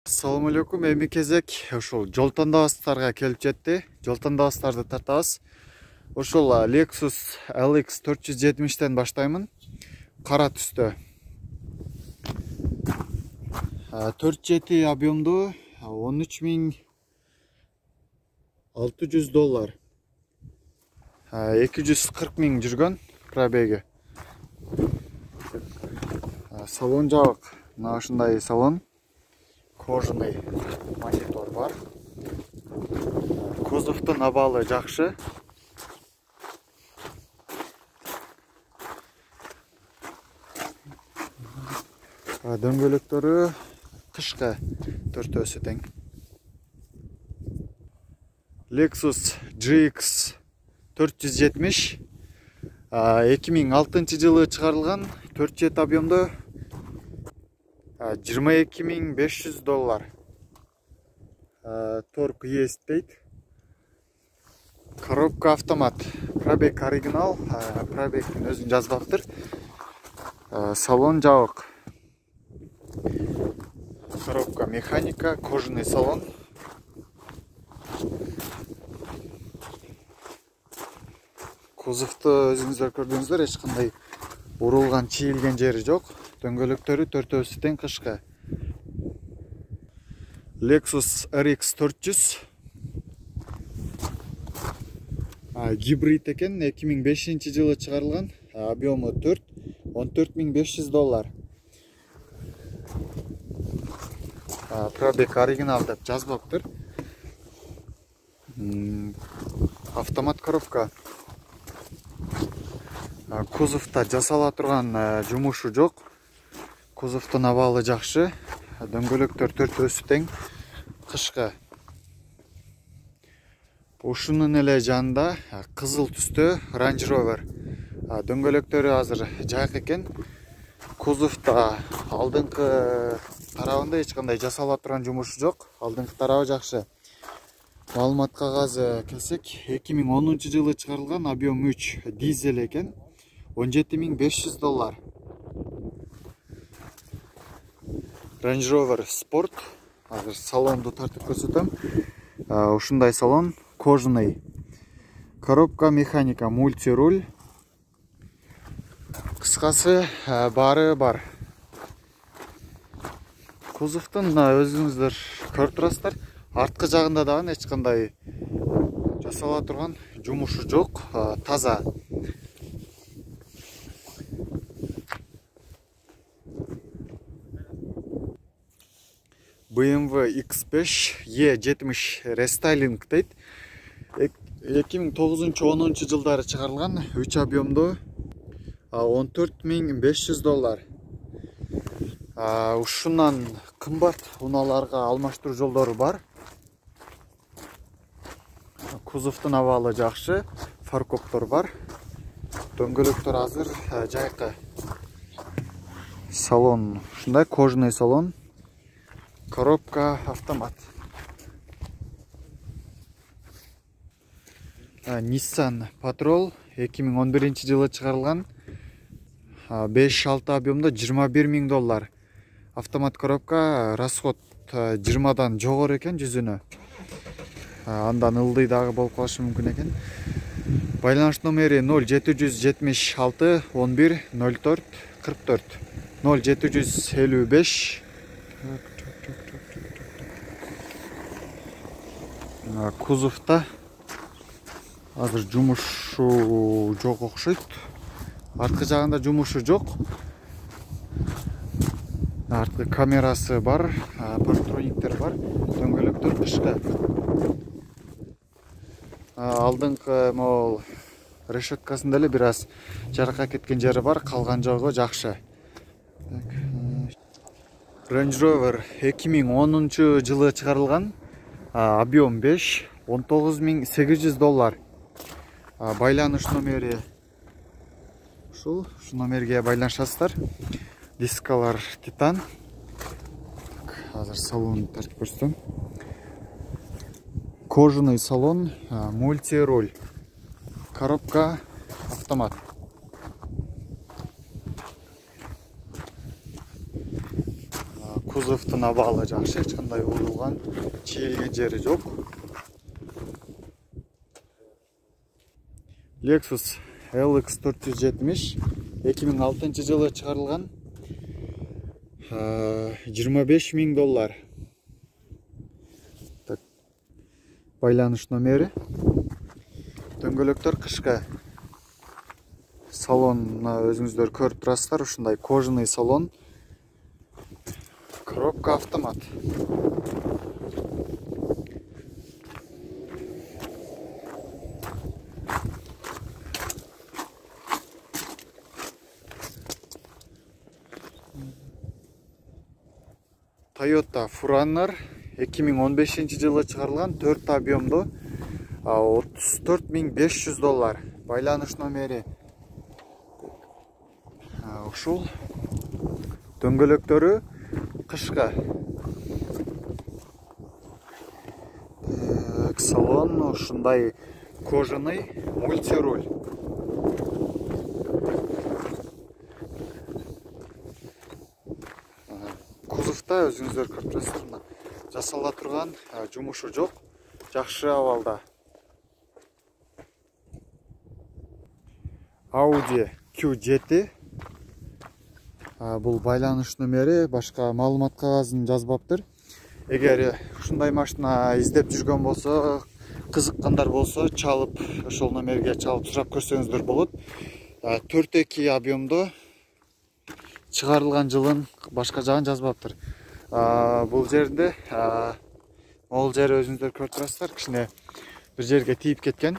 Assalamu алейкум. Эми кезек ошол жол тандабастарга келип жетти. Жол тандабастарды тартабыз. Ошол Lexus LX 470'ten баштаймын. Кара түстө. 4.7 объемдуу, $13.600. 240 миң жүргөн пробеги. Салон жабык. Мына ушундай салон. Кожаный монитор бар. Кузовтун абалы жакшы. Дөңгөлөктөрү кышкы төртөөсү тең. Lexus GX 470 2006-жылы чыгарылган, 4.7 объемдо, $22.500. Торг есть дейт. Коробка автомат. Пробег оригинал, пробегтин өзүн жазбаптыр. Салон жабык. Коробка механика, кожаный салон. Кузовту өзүңүздөр көрдүңүздөр, эч кандай урулган, чийилген жери жок. Дөңгөлөктөрү төртөөсү тең кышкы. Lexus RX 400 гибрид экен, 2005-жылы чыгарылган, объему 4, $14.500. Пробег оригинал деп жазбаптыр. Автомат коробка. Кузовта жасала турган жумушу жок. Кузовтун абалы жакшы. Дөңгөлөктөр төртөөсү тең кышкы. Ушунун эле жанында кызыл түстө Range Rover. Дөңгөлөктөрү азыр жайык экен. Кузовта алдыңкы тарабында эч кандай жасала турган жумушу жок. Алдыңкы тарабы жакшы. Маалымат кагазы келсек, 2010-жылы чыгарылган, объем 3, дизель экен, $17.500. Range Rover Sport. Азыр салонду тартып көрсөтөм. Ушундай салон, кожаный. Коробка механика, мультируль. Кыскасы баары бар. Кузовтун өзүңүздөр көрүп турасыздар. Арткы жагында дагы эч кандай жасала турган жумушу жок, таза. BMW X5 E70 рестайлинг дейт. 2009-10 жылдары чыгарылган, 3 объемдуу, $14.500. Ушунан кымбат унааларга алмаштыруу жолдору бар. Кузовтун абалы жакшы, фаркоптор бар. Дөңгөлөктөр азыр жайкы. Салон ушундай, кожаный салон. Коробка автомат. Nissan Patrol 2011-жылы чыгарылган, 5-6 объемдо, $21.000. Автомат коробка, расход 20-дан жогору экен жүзүнө. Андан ылдый дагы болуп калышы мүмкүн экен. Байланыш номери 0776 11 04 44. 0755 Кузовта азыр жумушу жок окшойт. Арткы жагында жумушу жок. Арткы камерасы бар, парктрониктер бар, дөңгөлөктөр кышкы. Алдыңкы могул решеткасында эле бир аз жаракат кеткен жери бар, калган жогу жакшы. Range Rover 2010-жылы чыгарылган, объем 5, $19.800. Байланыш номери ушул номерге байланышасыздар. Дискалар титан. Азыр салон тартып көрсөтөм. Кожаный салон, мультируль. Коробка автомат. Кузовтун абалы жакшы, эч кандай урулган, чийилген жери жок. Lexus LX 470 2006 жылы чыгарылган. $25.000. Так, байланыш номери. Дөңгөлөктөр кышкы. Салонна өзүңүздөр көрүп турасыздар, ушундай кожаный салон. Коробка автомат. Toyota Furanlar 2015 жылы чыгарылган, 4 объемдо, $34.500. Байланыш номери ушул. Дөңгөлөктөрү кышкы. Салон ушундай кожаный, мультируль. Кузовта өзүңүздөр көрүп турасыздар, жасала турган жумушу жок, жакшы абалда. Audi Q7. Бул байланыш номери, башка маалымат кагазын жазбаптыр. Эгер ушундай машина издеп жүргөн болсо, кызыккандар болсо, чалып, ошол номерге чалып сурап көрсөңүздөр болот. 4.2 объемдо, чыгарылган жылын башка жагын жазбаптыр. Бул жерде, могул жери өзүңүздөр көрүп турасыздар, кичине бир жерге тийип кеткен.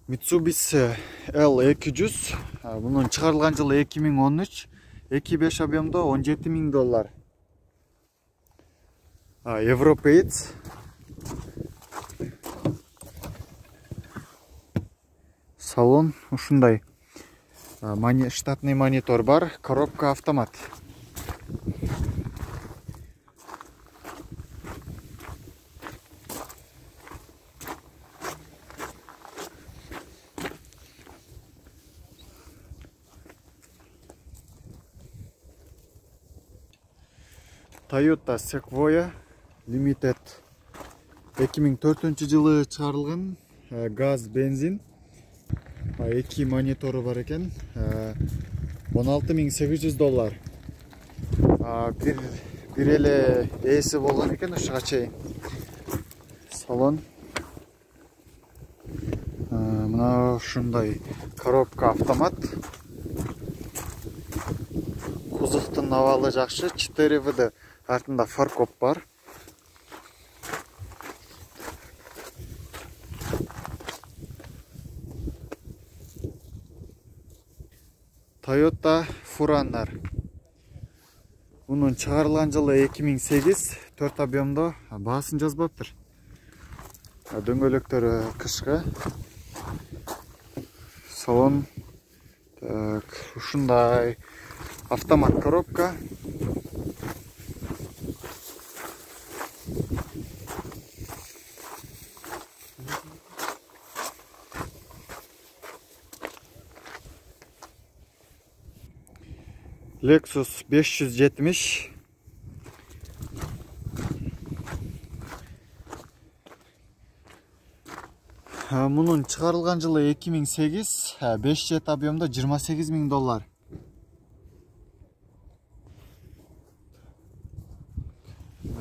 Mitsubishi L200, bunun çıkarılgan yılı 2013, 2.5 объемдо $17.000. Европеец. Салон ушундай. Штатный монитор бар, коробка автомат. Toyota Sequoia Limited 2004 жылы чыгарылган, газ, бензин. 2 монитору бар экен, $16.800. Бир эле ээси болгон экен ушуга чейин. Салон мына ушундай коробка автомат. Кузовтун абалы жакшы, 4WD. Артында фаркоп бар. Toyota Furanlar. Bunun чыгарылган жылы 2008, 4 объемдо, баасын жазбаптыр. Дөңгөлөктөрү кышкы. Салон ушундай автомат коробка. Lexus 570. Bunun çıkarılgan yılı 2008, 5 jet объемдо $28.000.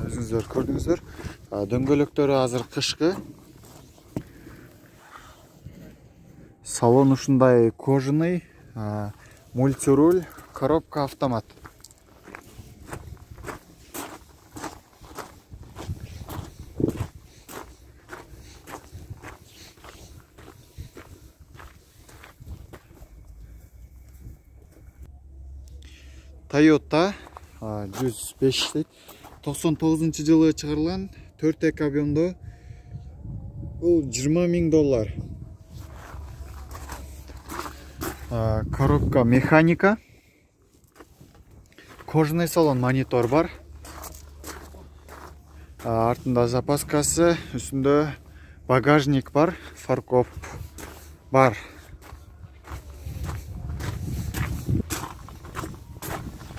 Өзүңүздөр көрдүңүздөр. Дөңгөлөктөрү азыр кышкы. Салон ушундай кожаный, мультируль, коробка автомат. Toyota 105 99 жылы чыгарылган, 4 объемдо, бул $20.000. Коробка механика. Кожаный салон, монитор бар. Артында запаскасы, үстүндө багажник бар, фаркоп бар.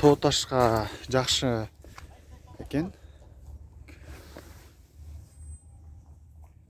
тоо ташка жакшы экен.